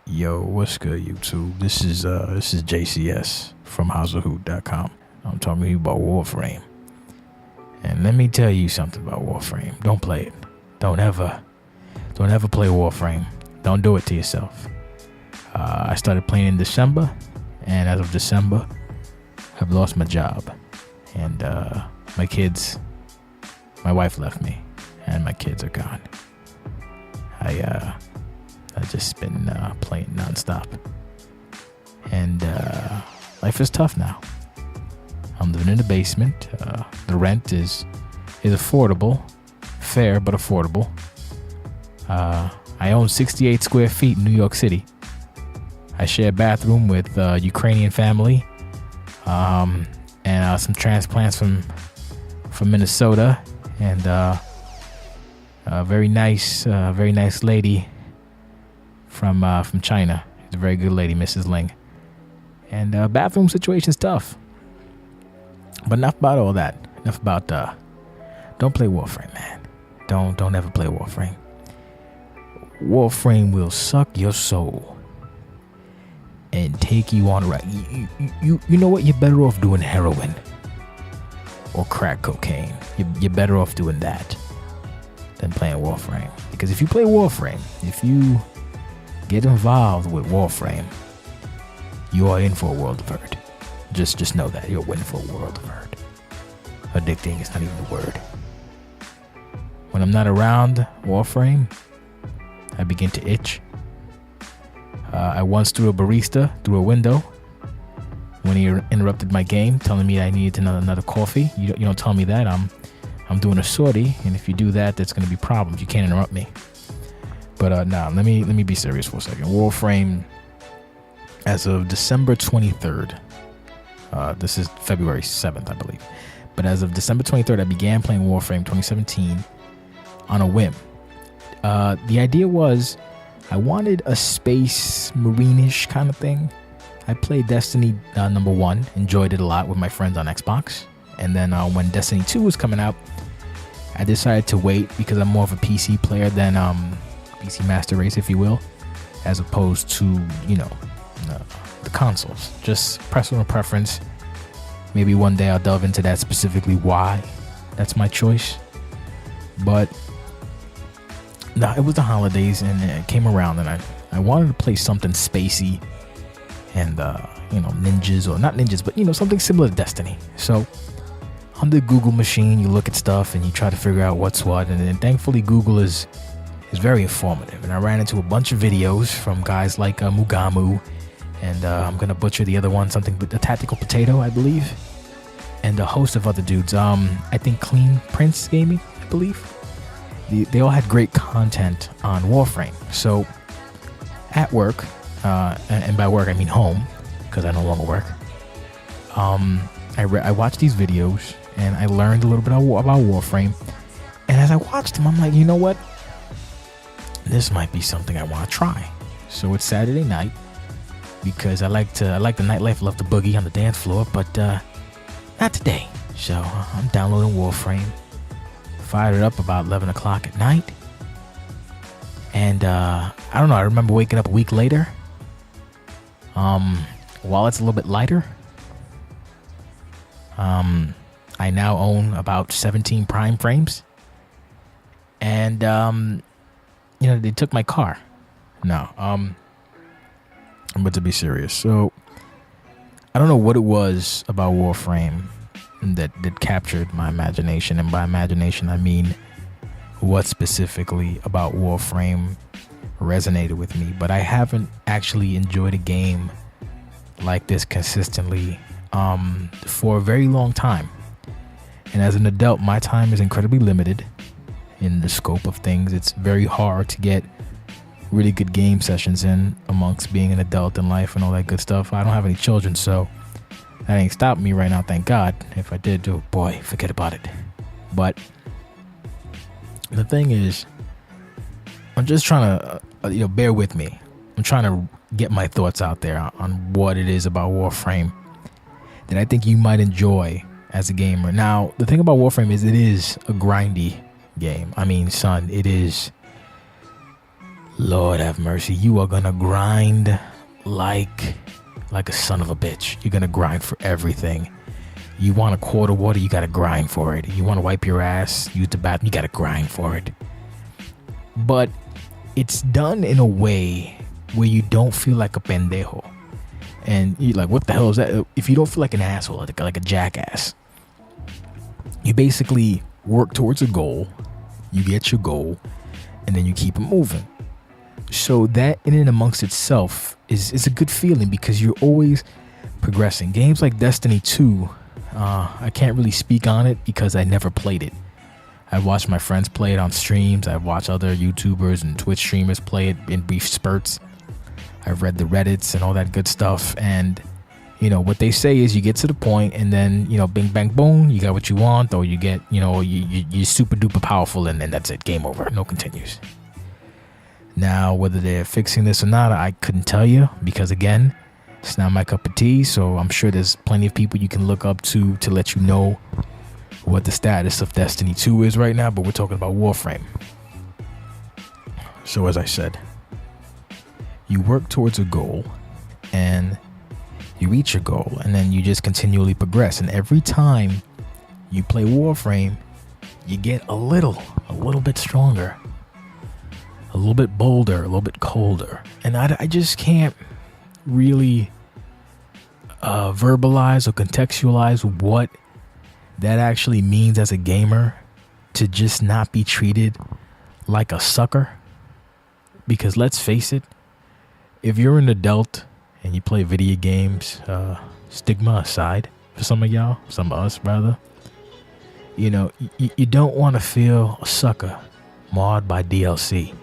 Yo, what's good, YouTube? This is JCS from HouseOfHoot.com. I'm talking to you about Warframe. And let me tell you something about Warframe. Don't play it. Don't ever play Warframe. Don't do it to yourself. I started playing in December, and as of December, I've lost my job. And my wife left me, and my kids are gone. I've just been playing nonstop. And life is tough now. I'm living in the basement. The rent is affordable. Fair, but affordable. I own 68 square feet in New York City. I share a bathroom with a Ukrainian family. And some transplants from Minnesota. And a very nice lady from China. She's a very good lady, Mrs. Ling. And bathroom situation's tough. But enough about all that. Enough about don't play Warframe, man. Don't ever play Warframe. Warframe will suck your soul and take you on a ride. You know what? You're better off doing heroin or crack cocaine. You're better off doing that than playing Warframe. Because if you play Warframe, if you get involved with Warframe, you are in for a world of hurt. Just know that you're in for a world of hurt. Addicting is not even a word. When I'm not around Warframe, I begin to itch. I once threw a barista through a window when he interrupted my game, telling me I needed another coffee. You don't tell me that. I'm doing a sortie, and if you do that, that's going to be problems. You can't interrupt me. But now, let me be serious for a second. Warframe, as of December 23rd, this is February 7th, I believe. But as of December 23rd, I began playing Warframe 2017 on a whim. The idea was I wanted a space marine-ish kind of thing. I played Destiny number 1, enjoyed it a lot with my friends on Xbox. And then when Destiny 2 was coming out, I decided to wait because I'm more of a PC player than PC Master Race, if you will, as opposed to, the consoles. Just personal preference. Maybe one day I'll delve into that, specifically why that's my choice. But no, it was the holidays and it came around, and I wanted to play something spacey and ninjas, or not ninjas, but something similar to Destiny. So on the Google machine, you look at stuff and you try to figure out what's what, and then thankfully Google is very informative. And I ran into a bunch of videos from guys like Mugamu, and I'm gonna butcher the other one, something with a Tactical Potato, I believe, and a host of other dudes. I think Clean Prince Gaming, I believe. They all had great content on Warframe. So at work, and by work I mean home, because I no longer work, I watched these videos and I learned a little bit about Warframe. And as I watched them, I'm like, you know what? This might be something I want to try. So it's Saturday night, because I like the nightlife, love the boogie on the dance floor, but not today. So I'm downloading Warframe. Fired it up about 11 o'clock at night, and I don't know, I remember waking up a week later. While it's a little bit lighter, I now own about 17 prime frames, and they took my car. No, I'm about to be serious. So I don't know what it was about Warframe that captured my imagination, and by imagination I mean what specifically about Warframe resonated with me. But I haven't actually enjoyed a game like this consistently for a very long time. And as an adult, my time is incredibly limited in the scope of things. It's very hard to get really good game sessions in amongst being an adult in life and all that good stuff. I don't have any children, so that ain't stopping me right now, thank God. If I did, oh boy, forget about it. But the thing is, I'm just trying to, bear with me. I'm trying to get my thoughts out there on what it is about Warframe that I think you might enjoy as a gamer. Now, the thing about Warframe is it is a grindy game. I mean, son, it is Lord have mercy. You are gonna grind like a son of a bitch. You're gonna grind for everything. You want a quart of water, you gotta grind for it. You want to wipe your ass, use the bathroom, you gotta grind for it. But it's done in a way where you don't feel like a pendejo. And you're like, what the hell is that? If you don't feel like an asshole, like a jackass, you basically work towards a goal, you get your goal, and then you keep it moving. So that in and amongst itself is a good feeling because you're always progressing. Games like Destiny 2, I can't really speak on it because I never played it. I've watched my friends play it on streams. I've watched other YouTubers and Twitch streamers play it in brief spurts. I've read the Reddits and all that good stuff. And, you know, what they say is you get to the point and then, you know, bing, bang, boom, you got what you want, or you get, you know, you're super duper powerful and then that's it. Game over. No continues. Now, whether they're fixing this or not, I couldn't tell you because, again, it's not my cup of tea. So I'm sure there's plenty of people you can look up to let you know what the status of Destiny 2 is right now. But we're talking about Warframe. So as I said, you work towards a goal and you reach your goal and then you just continually progress. And every time you play Warframe, you get a little bit stronger, a little bit bolder, a little bit colder. And I just can't really verbalize or contextualize what that actually means as a gamer, to just not be treated like a sucker. Because let's face it, if you're an adult and you play video games, stigma aside for some of y'all, some of us rather, you know, you don't want to feel a sucker mauled by DLC.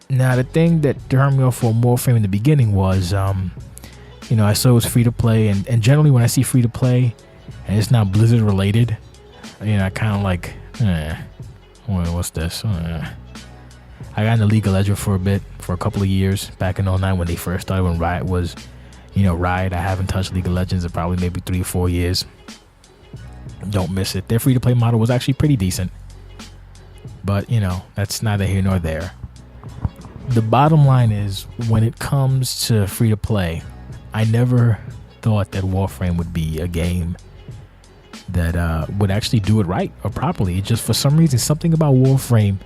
Now, the thing that turned me off for Warframe in the beginning was, you know, I saw it was free to play, and generally when I see free to play and it's not Blizzard related, you know, I kind of like, what's this? I got into League of Legends for a couple of years back in 2009 when they first started, when Riot was, you know, Riot. I haven't touched League of Legends in probably maybe 3 or 4 years. Don't miss it. Their free to play model was actually pretty decent, but you know, that's neither here nor there. The bottom line is, when it comes to free to play, I never thought that Warframe would be a game that would actually do it right or properly. It just, for some reason, something about Warframe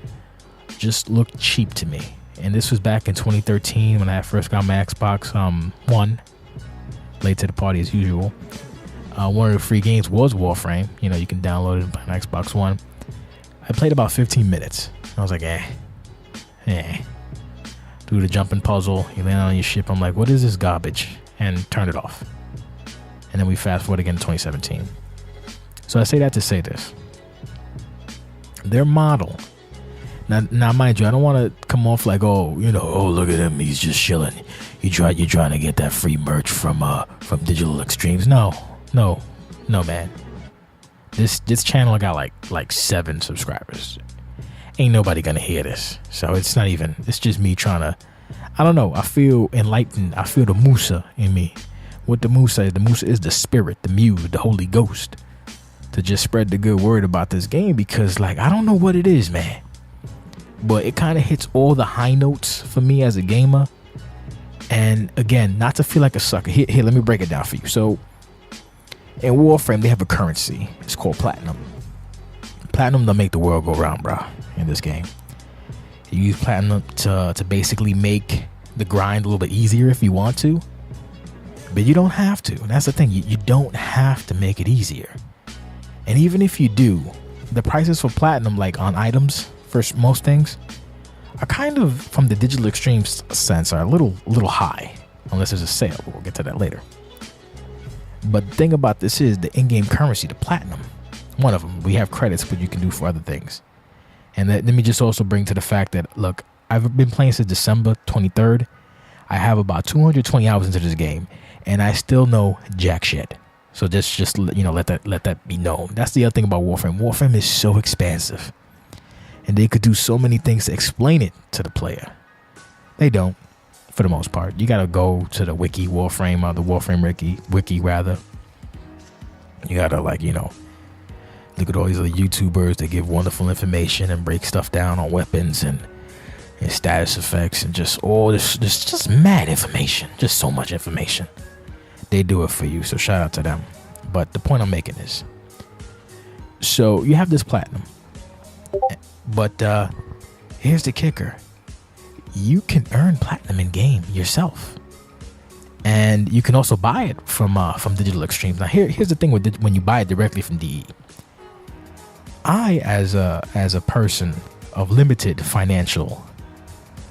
just looked cheap to me. And this was back in 2013 when I first got my Xbox One. Late to the party as usual. One of the free games was Warframe. You know, you can download it on Xbox One. I played about 15 minutes. I was like, do the jumping puzzle, you land on your ship. I'm like, what is this garbage? And turn it off. And then we fast forward again to 2017. So I say that to say this. Their model. Now mind you, I don't want to come off like, oh, you know, oh, look at him, he's just chilling. You're trying to get that free merch from Digital Extremes. No, man. This channel got like 7 subscribers. Ain't nobody gonna hear this. So it's just me trying to, I don't know, I feel enlightened. I feel the Musa in me. What the Musa is the spirit, the muse, the Holy Ghost, to just spread the good word about this game, because like, I don't know what it is, man, but it kind of hits all the high notes for me as a gamer. And again, not to feel like a sucker. Here, let me break it down for you. So in Warframe, they have a currency. It's called Platinum. Platinum don't make the world go round, bro. In this game, you use Platinum to basically make the grind a little bit easier if you want to, but you don't have to. And that's the thing, you don't have to make it easier. And even if you do, the prices for Platinum, like on items for most things, are kind of, from the Digital Extremes sense, are a little high, unless there's a sale. We'll get to that later. But the thing about this is the in-game currency, the Platinum, one of them. We have credits, but you can do for other things. And let me just also bring to the fact that, look, I've been playing since December 23rd. I have about 220 hours into this game, and I still know jack shit. So just you know, let that be known. That's the other thing about Warframe. Warframe is so expansive, and they could do so many things to explain it to the player. They don't, for the most part. You gotta go to the wiki Warframe, or the Warframe wiki rather. You gotta, like, you know, look at all these other YouTubers that give wonderful information and break stuff down on weapons and and status effects and just all this, just mad information, just so much information. They do it for you, so shout out to them. But the point I'm making is, so you have this platinum, but here's the kicker: you can earn platinum in game yourself, and you can also buy it from Digital Extremes. Now here's the thing with when you buy it directly from DE. I, as a person of limited financial,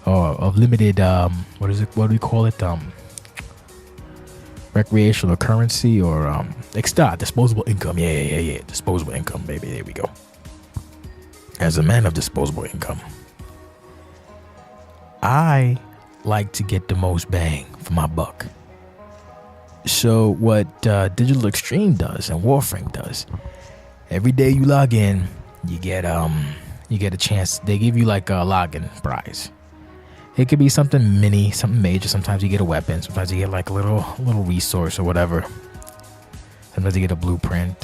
or of limited what do we call it, recreational currency, or disposable income. Yeah, disposable income, baby. There we go. As a man of disposable income, I like to get the most bang for my buck. So what Digital Extreme does and Warframe does, every day you log in, you get a chance. They give you like a login prize. It could be something mini, something major. Sometimes you get a weapon. Sometimes you get like a little resource or whatever. Sometimes you get a blueprint.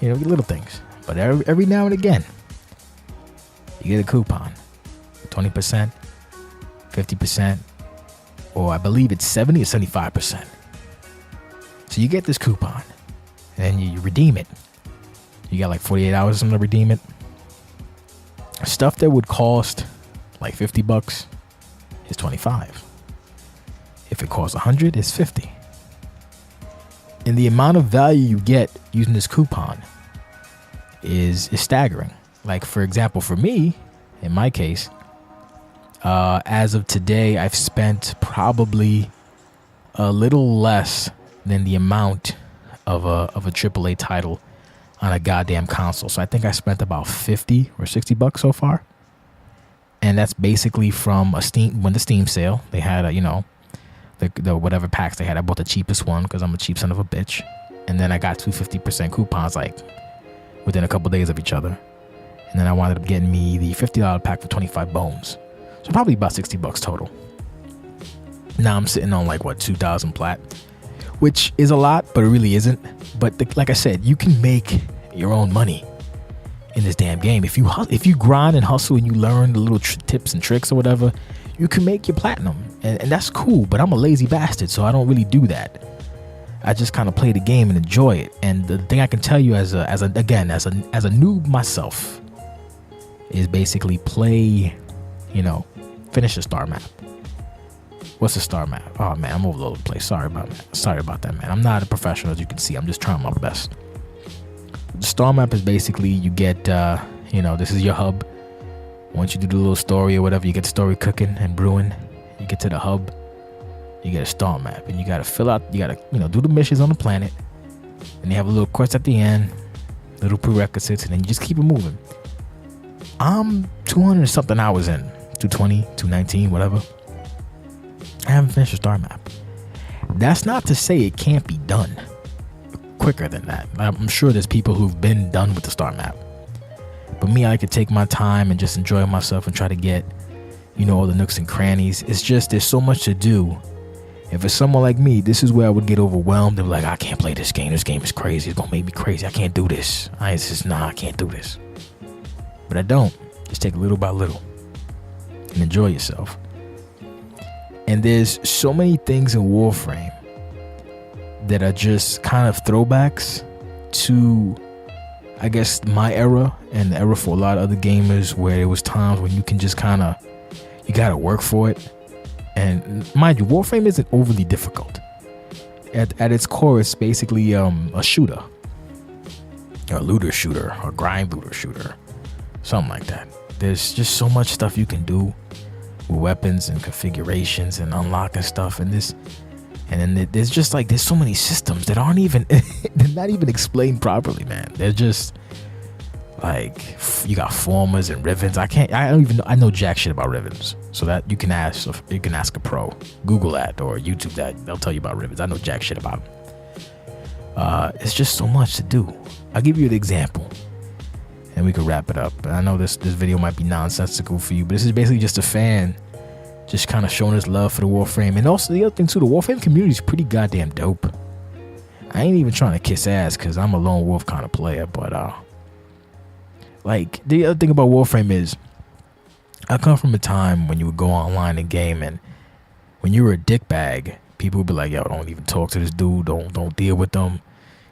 Little things. But every now and again, you get a coupon, 20%, 50%, or I believe it's 70 or 75%. So you get this coupon, and then you redeem it. You got like 48 hours or something to redeem it. Stuff that would cost like $50 is $25. If it costs $100, it's $50. And the amount of value you get using this coupon is staggering. Like, for example, for me, in my case, as of today, I've spent probably a little less than the amount of a AAA title on a goddamn console. So I think I spent about $50 or $60 so far. And that's basically from the Steam sale. They had the whatever packs they had. I bought the cheapest one because I'm a cheap son of a bitch. And then I got 250% coupons like within a couple days of each other. And then I wound up getting me the $50 pack for 25 bones. So probably about $60 total. Now I'm sitting on like 2,000 plat, which is a lot, but it really isn't. But like I said, you can make your own money in this damn game. If you grind and hustle and you learn the little tips and tricks or whatever, you can make your platinum, and that's cool. But I'm a lazy bastard, so I don't really do that. I just kind of play the game and enjoy it. And the thing I can tell you as a noob myself is basically play, finish the star map. What's the star map? Oh man, I'm all over the place. Sorry about that, man. I'm not a professional, as you can see. I'm just trying my best. The star map is basically you get, this is your hub. Once you do the little story or whatever, you get the story cooking and brewing. You get to the hub, you get a star map, and you gotta fill out. You gotta, do the missions on the planet, and they have a little quest at the end, little prerequisites, and then you just keep it moving. I'm 200 something hours in, 220, 219, whatever. I haven't finished the star map. That's not to say it can't be done quicker than that. I'm sure there's people who've been done with the star map. But me, I like to take my time and just enjoy myself and try to get, all the nooks and crannies. It's just there's so much to do. If it's someone like me, this is where I would get overwhelmed and be like, I can't play this game. This game is crazy. It's going to make me crazy. I can't do this. I can't do this. But I don't. Just take little by little and enjoy yourself. And there's so many things in Warframe that are just kind of throwbacks to, I guess, my era and the era for a lot of other gamers, where there was times when you can just you gotta work for it. And mind you, Warframe isn't overly difficult. At its core, it's basically a shooter, or a looter shooter, or grind looter shooter, something like that. There's just so much stuff you can do with weapons and configurations and unlocking stuff, and then there's just there's so many systems that aren't even they're not even explained properly, man. They're just you got formers and rivens. I know jack shit about rivens, so that you can ask a pro, Google that or YouTube that. They'll tell you about rivens. I know jack shit about them. It's just so much to do. I'll give you an example and we can wrap it up. I know this video might be nonsensical for you, but this is basically just a fan just kind of showing his love for the Warframe. And also the other thing too, the Warframe community is pretty goddamn dope. I ain't even trying to kiss ass because I'm a lone wolf kind of player, but the other thing about Warframe is I come from a time when you would go online and game, and when you were a dickbag, people would be like, yo, don't even talk to this dude, don't deal with him,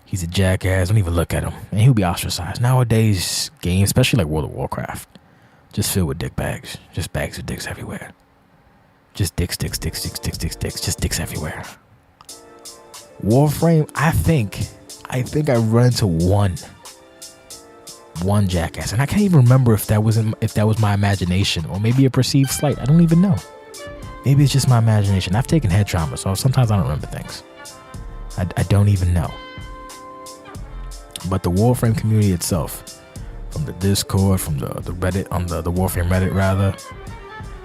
he's a jackass, don't even look at him, and he'll be ostracized. Nowadays, games, especially like World of Warcraft, just filled with dick bags, just bags of dicks everywhere. Just dicks, just dicks everywhere. Warframe, I think I run into one jackass, and I can't even remember if that was my imagination or maybe a perceived slight. I don't even know. Maybe it's just my imagination. I've taken head trauma, so sometimes I don't remember things. I don't even know. But the Warframe community itself, from the Discord, from the Reddit, on the Warframe Reddit rather,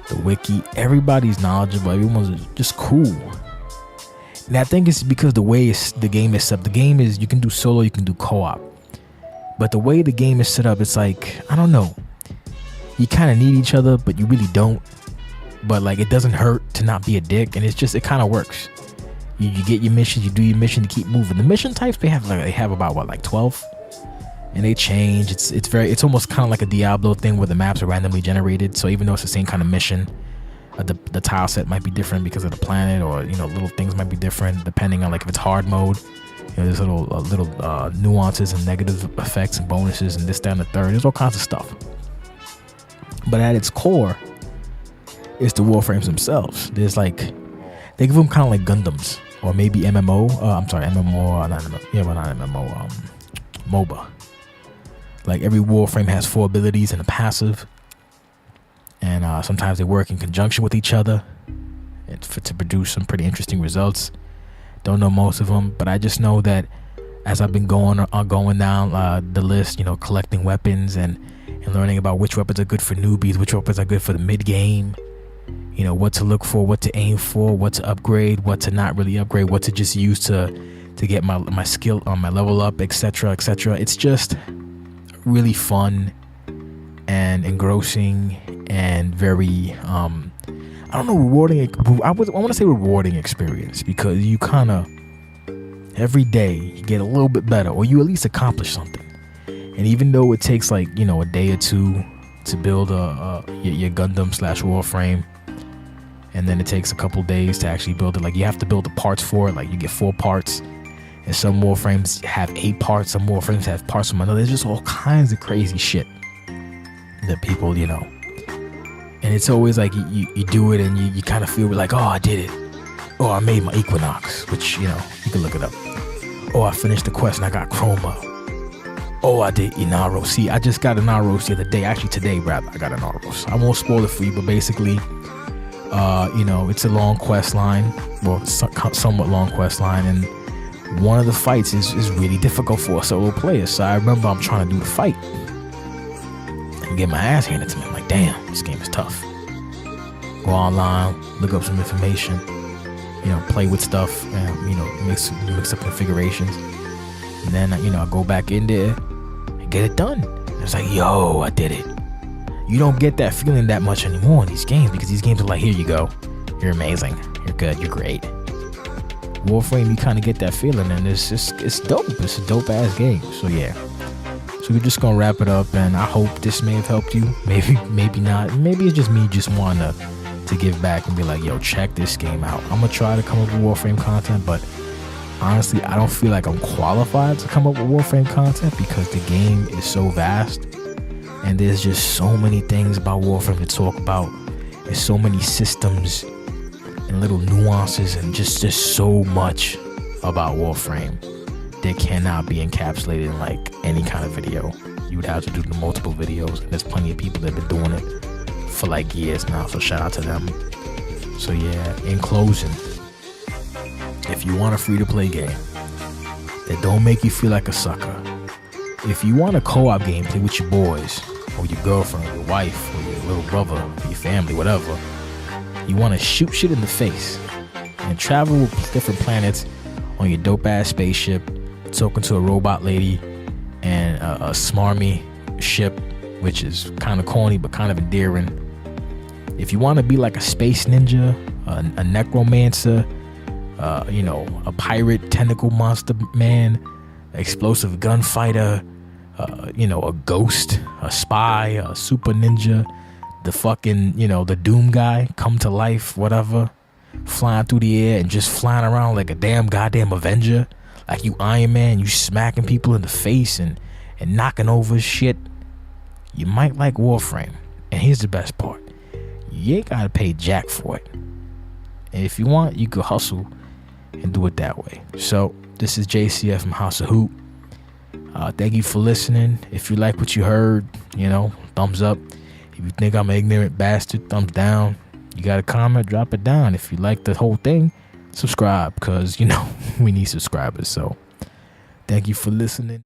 the wiki, everybody's knowledgeable. Everyone's just cool. And I think it's because the way the game is set up. The game is, you can do solo, you can do co-op. But the way the game is set up, it's like, I don't know. You kind of need each other, but you really don't. But like, it doesn't hurt to not be a dick, and it kind of works. You get your missions, you do your mission to keep moving. The mission types they have about what, like 12, and they change. It's almost kind of like a Diablo thing where the maps are randomly generated. So even though it's the same kind of mission, the tile set might be different because of the planet, or little things might be different depending on like if it's hard mode. There's little nuances and negative effects and bonuses and this, that, and the third. There's all kinds of stuff. But at its core, it's the Warframes themselves. There's like, they give them kind of like Gundams, or maybe MMO. MMO, not MMO. Yeah, well, not MMO. MOBA. Like every Warframe has 4 abilities and a passive, and sometimes they work in conjunction with each other to produce some pretty interesting results. Don't know most of them, but I just know that as I've been going down the list, collecting weapons and learning about which weapons are good for newbies, which weapons are good for the mid game. What to look for, what to aim for, what to upgrade, what to not really upgrade, what to just use to get my skill on my level up, etc., etc. It's just really fun and engrossing and very I don't know, rewarding. I want to say rewarding experience, because you kind of every day you get a little bit better, or you at least accomplish something. And even though it takes like a day or two to build your Gundam / Warframe, and then it takes a couple days to actually build it. Like, you have to build the parts for it. Like, you get 4 parts, and some Warframes have 8 parts. Some Warframes have parts from another. There's just all kinds of crazy shit that people, and it's always like you do it and you kind of feel like, oh, I did it. Oh, I made my Equinox, which, you can look it up. Oh, I finished the quest and I got Chroma. Oh, I did Inaros. See, I just got Inaros the other day. Actually, today, rather, I got Inaros. I won't spoil it for you, but basically, it's a long quest line, well, somewhat long quest line, and one of the fights is really difficult for a solo player. So I remember I'm trying to do the fight and get my ass handed to me. I'm like, damn, this game is tough. Go online, look up some information, play with stuff, and mix up configurations, and then I go back in there and get it done. It's like, yo, I did it. You don't get that feeling that much anymore in these games, because these games are like, here you go, you're amazing, you're good, you're great. Warframe, you kind of get that feeling, and it's dope. It's a dope ass game. So yeah, so we're just gonna wrap it up, and I hope this may have helped you. Maybe not. Maybe it's just me just wanting to give back and be like, yo, check this game out. I'm gonna try to come up with Warframe content, but honestly, I don't feel like I'm qualified to come up with Warframe content, because the game is so vast. And there's just so many things about Warframe to talk about. There's so many systems and little nuances, and just so much about Warframe that cannot be encapsulated in like any kind of video. You would have to do the multiple videos, and there's plenty of people that have been doing it for like years now, so shout out to them. So yeah, in closing, if you want a free-to-play game that don't make you feel like a sucker, if you want a co-op game, play with your boys, or your girlfriend, or your wife, or your little brother, or your family, whatever. You want to shoot shit in the face and travel with different planets on your dope ass spaceship, talking to a robot lady and a smarmy ship, which is kind of corny but kind of endearing. If you want to be like a space ninja, a necromancer, a pirate tentacle monster man, explosive gunfighter, a ghost, a spy, a super ninja, the fucking, the Doom guy come to life, whatever, flying through the air and just flying around like a damn goddamn Avenger, like you Iron Man, you smacking people in the face and knocking over shit, you might like Warframe. And here's the best part: you ain't gotta pay jack for it. And if you want, you could hustle and do it that way. So this is JCF from House of Hoot. Thank you for listening. If you like what you heard, thumbs up. If you think I'm an ignorant bastard, thumbs down. You got a comment, drop it down. If you like the whole thing, subscribe, because we need subscribers. So thank you for listening.